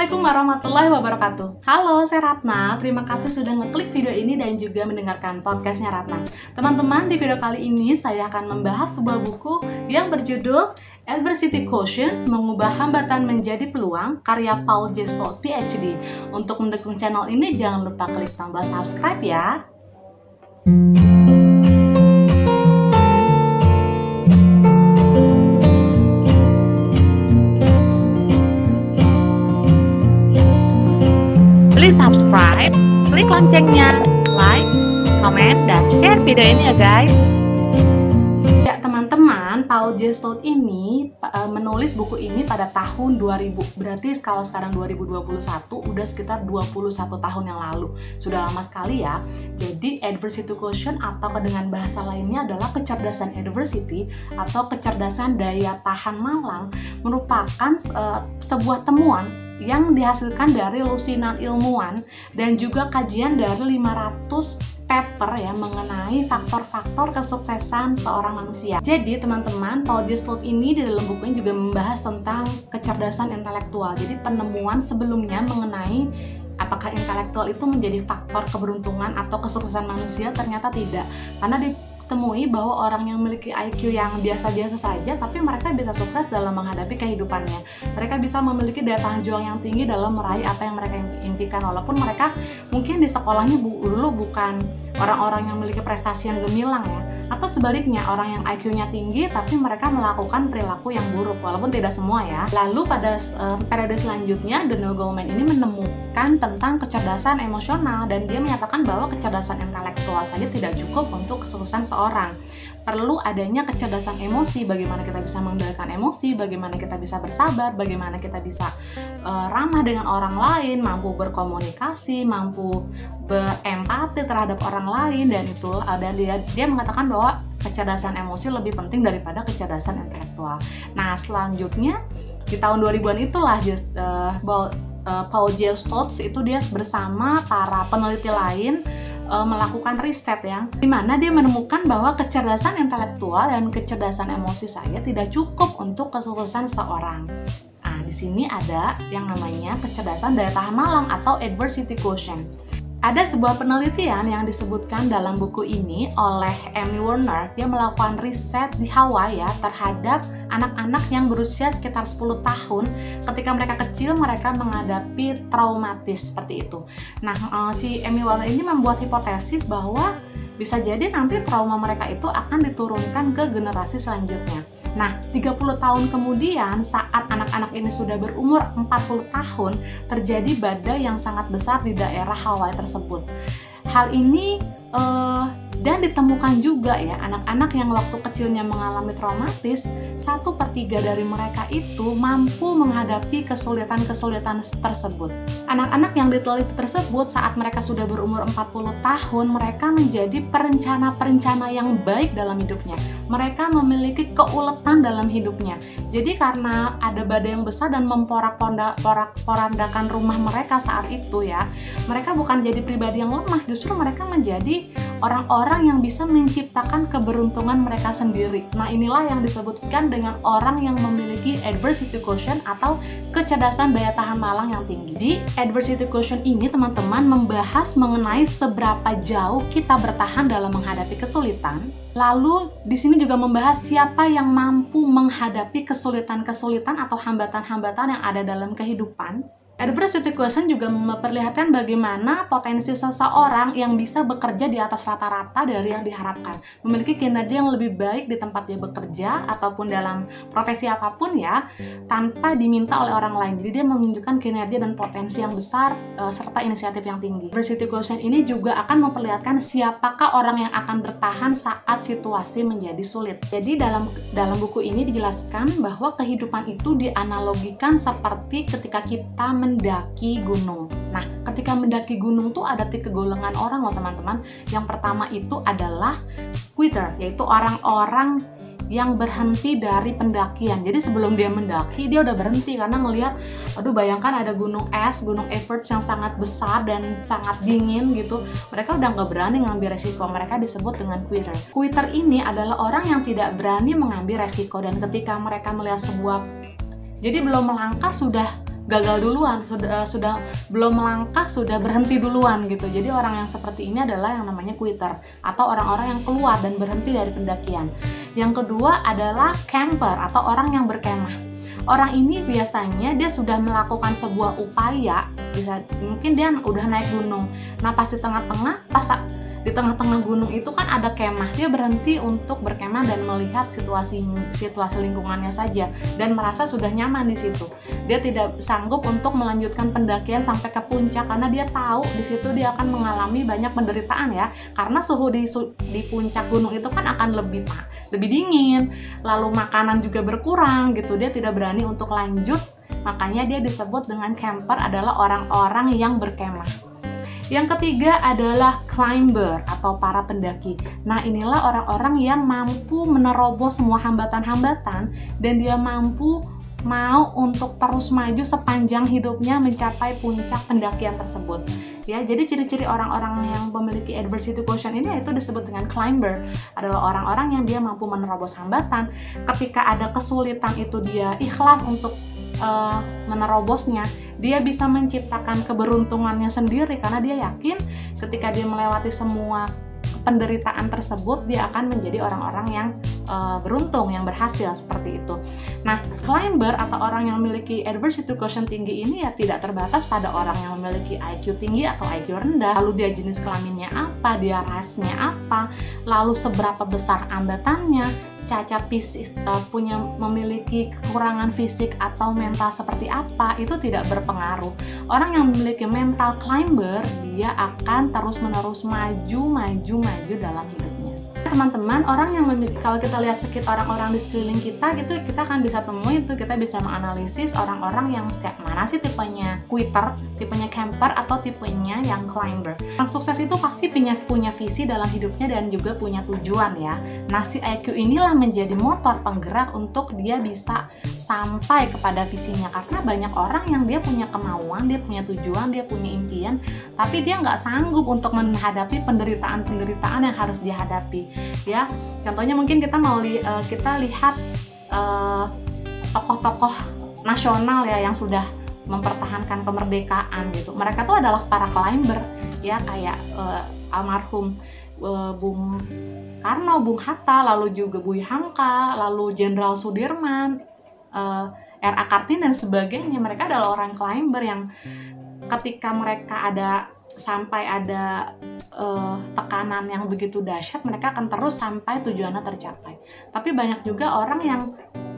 Assalamualaikum warahmatullahi wabarakatuh. Halo, saya Ratna. Terima kasih sudah ngeklik video ini dan juga mendengarkan podcastnya Ratna. Teman-teman, di video kali ini saya akan membahas sebuah buku yang berjudul Adversity Quotient, Mengubah Hambatan Menjadi Peluang, karya Paul J. Stoltz, PhD. Untuk mendukung channel ini, jangan lupa klik tombol subscribe ya. Please subscribe, klik loncengnya, like, komen, dan share video ini ya guys. Ya teman-teman, Paul J. Stoltz ini menulis buku ini pada tahun 2000. Berarti kalau sekarang 2021 udah sekitar 21 tahun yang lalu. Sudah lama sekali ya. Jadi adversity quotient atau dengan bahasa lainnya adalah kecerdasan adversity atau kecerdasan daya tahan malang merupakan sebuah temuan yang dihasilkan dari lusinan ilmuwan dan juga kajian dari 500 paper ya mengenai faktor-faktor kesuksesan seorang manusia. Jadi teman-teman, Paul J. Stoltz ini di dalam bukunya juga membahas tentang kecerdasan intelektual. Jadi penemuan sebelumnya mengenai apakah intelektual itu menjadi faktor keberuntungan atau kesuksesan manusia ternyata tidak. Karena ditemui bahwa orang yang memiliki IQ yang biasa-biasa saja tapi mereka bisa sukses dalam menghadapi kehidupannya. Mereka bisa memiliki daya tahan juang yang tinggi dalam meraih apa yang mereka impikan, walaupun mereka mungkin di sekolahnya dulu bukan orang-orang yang memiliki prestasi yang gemilang ya, atau sebaliknya orang yang IQ-nya tinggi tapi mereka melakukan perilaku yang buruk, walaupun tidak semua ya. Lalu pada periode selanjutnya, Daniel Goleman ini menemukan tentang kecerdasan emosional dan dia menyatakan bahwa kecerdasan intelektual saja tidak cukup untuk kesuksesan seorang. Perlu adanya kecerdasan emosi, bagaimana kita bisa mengendalikan emosi, bagaimana kita bisa bersabar, bagaimana kita bisa ramah dengan orang lain, mampu berkomunikasi, mampu berempati terhadap orang lain, dan dia mengatakan bahwa kecerdasan emosi lebih penting daripada kecerdasan intelektual. Nah, selanjutnya di tahun 2000-an itulah Paul J. Stoltz itu dia bersama para peneliti lain melakukan riset yang dimana dia menemukan bahwa kecerdasan intelektual dan kecerdasan emosi saya tidak cukup untuk kesuksesan seorang. Nah, di sini ada yang namanya kecerdasan daya tahan malang atau adversity quotient. Ada sebuah penelitian yang disebutkan dalam buku ini oleh Amy Werner. Dia melakukan riset di Hawaii ya, terhadap anak-anak yang berusia sekitar 10 tahun. Ketika mereka kecil, mereka menghadapi traumatis seperti itu. Nah, si Amy Werner ini membuat hipotesis bahwa bisa jadi nanti trauma mereka itu akan diturunkan ke generasi selanjutnya. Nah, 30 tahun kemudian saat anak-anak ini sudah berumur 40 tahun, terjadi badai yang sangat besar di daerah Hawaii tersebut. Hal ini dan ditemukan juga ya, anak-anak yang waktu kecilnya mengalami traumatis, 1/3 dari mereka itu mampu menghadapi kesulitan-kesulitan tersebut. Anak-anak yang diteliti tersebut saat mereka sudah berumur 40 tahun, mereka menjadi perencana-perencana yang baik dalam hidupnya. Mereka memiliki keuletan dalam hidupnya. Jadi karena ada badai yang besar dan memporak-porandakan rumah mereka saat itu ya, mereka bukan jadi pribadi yang lemah, justru mereka menjadi orang-orang yang bisa menciptakan keberuntungan mereka sendiri. Nah, inilah yang disebutkan dengan orang yang memiliki adversity quotient atau kecerdasan daya tahan malang yang tinggi. Di adversity quotient ini teman-teman membahas mengenai seberapa jauh kita bertahan dalam menghadapi kesulitan. Lalu di sini juga membahas siapa yang mampu menghadapi kesulitan-kesulitan atau hambatan-hambatan yang ada dalam kehidupan. Adversity quotient juga memperlihatkan bagaimana potensi seseorang yang bisa bekerja di atas rata-rata dari yang diharapkan, memiliki kinerja yang lebih baik di tempat dia bekerja ataupun dalam profesi apapun ya, tanpa diminta oleh orang lain. Jadi dia menunjukkan kinerja dan potensi yang besar serta inisiatif yang tinggi. Adversity quotient ini juga akan memperlihatkan siapakah orang yang akan bertahan saat situasi menjadi sulit. Jadi dalam buku ini dijelaskan bahwa kehidupan itu dianalogikan seperti ketika kita mendaki gunung. Nah, ketika mendaki gunung tuh ada 3 golongan orang loh teman-teman. Yang pertama itu adalah quitter, yaitu orang-orang yang berhenti dari pendakian. Jadi sebelum dia mendaki, dia udah berhenti karena ngelihat, aduh bayangkan ada gunung es, gunung Everest yang sangat besar dan sangat dingin gitu. Mereka udah nggak berani ngambil resiko. Mereka disebut dengan quitter. Quitter ini adalah orang yang tidak berani mengambil resiko, dan ketika mereka melihat jadi belum melangkah sudah gagal duluan, sudah belum melangkah sudah berhenti duluan gitu. Jadi orang yang seperti ini adalah yang namanya quitter atau orang-orang yang keluar dan berhenti dari pendakian. Yang kedua adalah camper atau orang yang berkemah. Orang ini biasanya dia sudah melakukan sebuah upaya, mungkin dia udah naik gunung. Nah pas di tengah-tengah gunung itu kan ada kemah, dia berhenti untuk berkemah dan melihat situasi lingkungannya saja dan merasa sudah nyaman di situ. Dia tidak sanggup untuk melanjutkan pendakian sampai ke puncak karena dia tahu di situ dia akan mengalami banyak penderitaan ya, karena suhu di puncak gunung itu kan akan lebih dingin, lalu makanan juga berkurang gitu. Dia tidak berani untuk lanjut, makanya dia disebut dengan camper adalah orang-orang yang berkemah. Yang ketiga adalah climber atau para pendaki. Nah inilah orang-orang yang mampu menerobos semua hambatan-hambatan dan dia mau untuk terus maju sepanjang hidupnya mencapai puncak pendakian tersebut. Ya, jadi ciri-ciri orang-orang yang memiliki adversity quotient ini itu disebut dengan climber, adalah orang-orang yang dia mampu menerobos hambatan. Ketika ada kesulitan itu dia ikhlas untuk menerobosnya. Dia bisa menciptakan keberuntungannya sendiri karena dia yakin ketika dia melewati semua penderitaan tersebut dia akan menjadi orang-orang yang beruntung, yang berhasil seperti itu. Nah, climber atau orang yang memiliki adversity quotient tinggi ini ya tidak terbatas pada orang yang memiliki IQ tinggi atau IQ rendah. Lalu dia jenis kelaminnya apa, dia rasnya apa, lalu seberapa besar hambatannya, cacat fisik, memiliki kekurangan fisik atau mental seperti apa, itu tidak berpengaruh. Orang yang memiliki mental climber, dia akan terus-menerus maju dalam hidupnya. Teman-teman, orang yang memiliki, kalau kita lihat sekitar orang-orang di sekeliling kita gitu, kita akan bisa temui itu, kita bisa menganalisis orang-orang yang mana sih tipenya quitter, tipenya camper, atau tipenya yang climber. Orang sukses itu pasti punya visi dalam hidupnya dan juga punya tujuan ya. Nah, si IQ inilah menjadi motor penggerak untuk dia bisa sampai kepada visinya, karena banyak orang yang dia punya kemauan, dia punya tujuan, dia punya impian, tapi dia nggak sanggup untuk menghadapi penderitaan-penderitaan yang harus dia hadapi. Ya, contohnya mungkin kita kita lihat tokoh-tokoh nasional ya yang sudah mempertahankan kemerdekaan gitu. Mereka tuh adalah para climber ya, kayak almarhum Bung Karno, Bung Hatta, lalu juga Bung Hamka, lalu Jenderal Sudirman, R.A. Kartini dan sebagainya. Mereka adalah orang climber yang ketika mereka sampai ada tekanan yang begitu dahsyat, mereka akan terus sampai tujuannya tercapai. Tapi banyak juga orang yang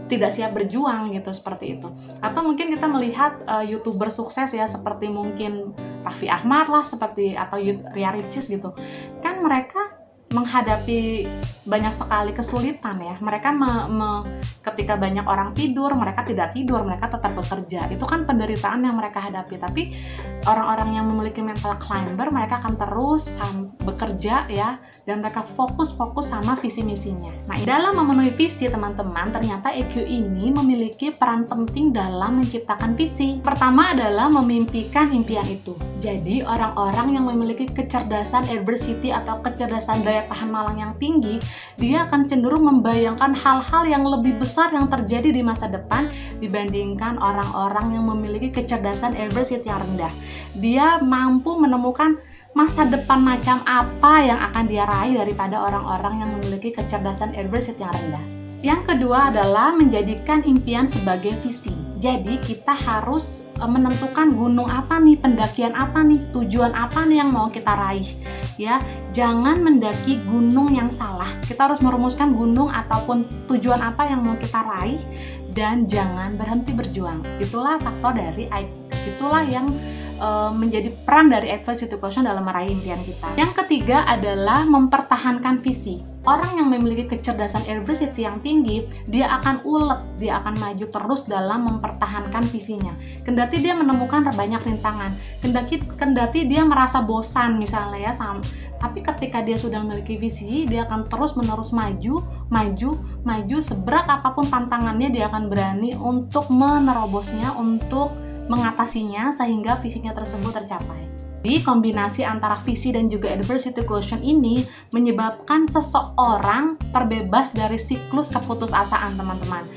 tidak siap berjuang gitu, seperti itu. Atau mungkin kita melihat YouTuber sukses ya, seperti mungkin Raffi Ahmad lah, seperti atau Ria Ricis gitu. Kan mereka menghadapi banyak sekali kesulitan ya. Mereka ketika banyak orang tidur, mereka tidak tidur, mereka tetap bekerja. Itu kan penderitaan yang mereka hadapi. Tapi orang-orang yang memiliki mental climber, mereka akan terus bekerja ya, dan mereka fokus sama visi misinya. Nah, dalam memenuhi visi teman-teman, ternyata EQ ini memiliki peran penting dalam menciptakan visi. Pertama adalah memimpikan impian itu. Jadi orang-orang yang memiliki kecerdasan adversity atau kecerdasan daya tahan malang yang tinggi, dia akan cenderung membayangkan hal-hal yang lebih besar yang terjadi di masa depan dibandingkan orang-orang yang memiliki kecerdasan adversity yang rendah. Dia mampu menemukan masa depan macam apa yang akan dia raih daripada orang-orang yang memiliki kecerdasan adversity yang rendah. Yang kedua adalah menjadikan impian sebagai visi. Jadi kita harus menentukan gunung apa nih, pendakian apa nih, tujuan apa nih yang mau kita raih. Ya, jangan mendaki gunung yang salah. Kita harus merumuskan gunung ataupun tujuan apa yang mau kita raih dan jangan berhenti berjuang. Itulah faktor dari itulah yang menjadi peran dari adversity quotient dalam meraih impian kita. Yang ketiga adalah mempertahankan visi. Orang yang memiliki kecerdasan adversity yang tinggi, dia akan ulet, dia akan maju terus dalam mempertahankan visinya. Kendati dia menemukan banyak rintangan, kendati dia merasa bosan misalnya ya, tapi ketika dia sudah memiliki visi, dia akan terus-menerus maju, seberat apapun tantangannya, dia akan berani untuk menerobosnya, untuk mengatasinya sehingga visinya tersebut tercapai. Jadi kombinasi antara visi dan juga adversity quotient ini menyebabkan seseorang terbebas dari siklus keputusasaan, teman-teman.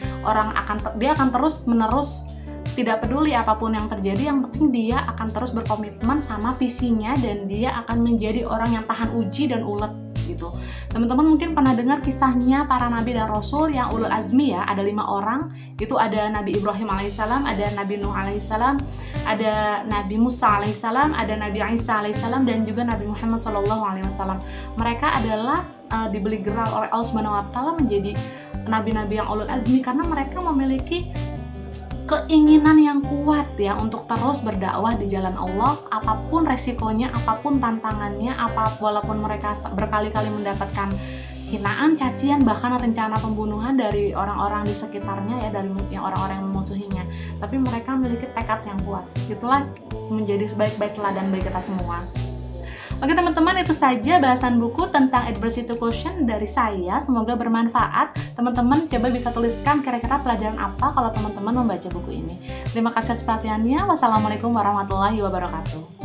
Dia akan terus-menerus tidak peduli apapun yang terjadi, yang penting dia akan terus berkomitmen sama visinya dan dia akan menjadi orang yang tahan uji dan ulet gitu. Teman-teman mungkin pernah dengar kisahnya para nabi dan rasul yang ulul azmi ya, ada 5 orang. Itu ada Nabi Ibrahim alaihissalam, ada Nabi Nuh alaihissalam, ada Nabi Musa alaihissalam, ada Nabi Isa alaihissalam, dan juga Nabi Muhammad SAW. Mereka adalah diberi gelar oleh Allah Subhanahu wa taala menjadi nabi-nabi yang ulul azmi karena mereka memiliki keinginan yang kuat ya untuk terus berdakwah di jalan Allah, apapun resikonya, apapun tantangannya, walaupun mereka berkali-kali mendapatkan hinaan, cacian, bahkan rencana pembunuhan dari orang-orang di sekitarnya ya, dari orang-orang yang memusuhinya, tapi mereka memiliki tekad yang kuat. Itulah menjadi sebaik-baik teladan bagi kita semua. Oke teman-teman, itu saja bahasan buku tentang adversity quotient dari saya. Semoga bermanfaat. Teman-teman coba bisa tuliskan kira-kira pelajaran apa kalau teman-teman membaca buku ini. Terima kasih atas perhatiannya. Wassalamualaikum warahmatullahi wabarakatuh.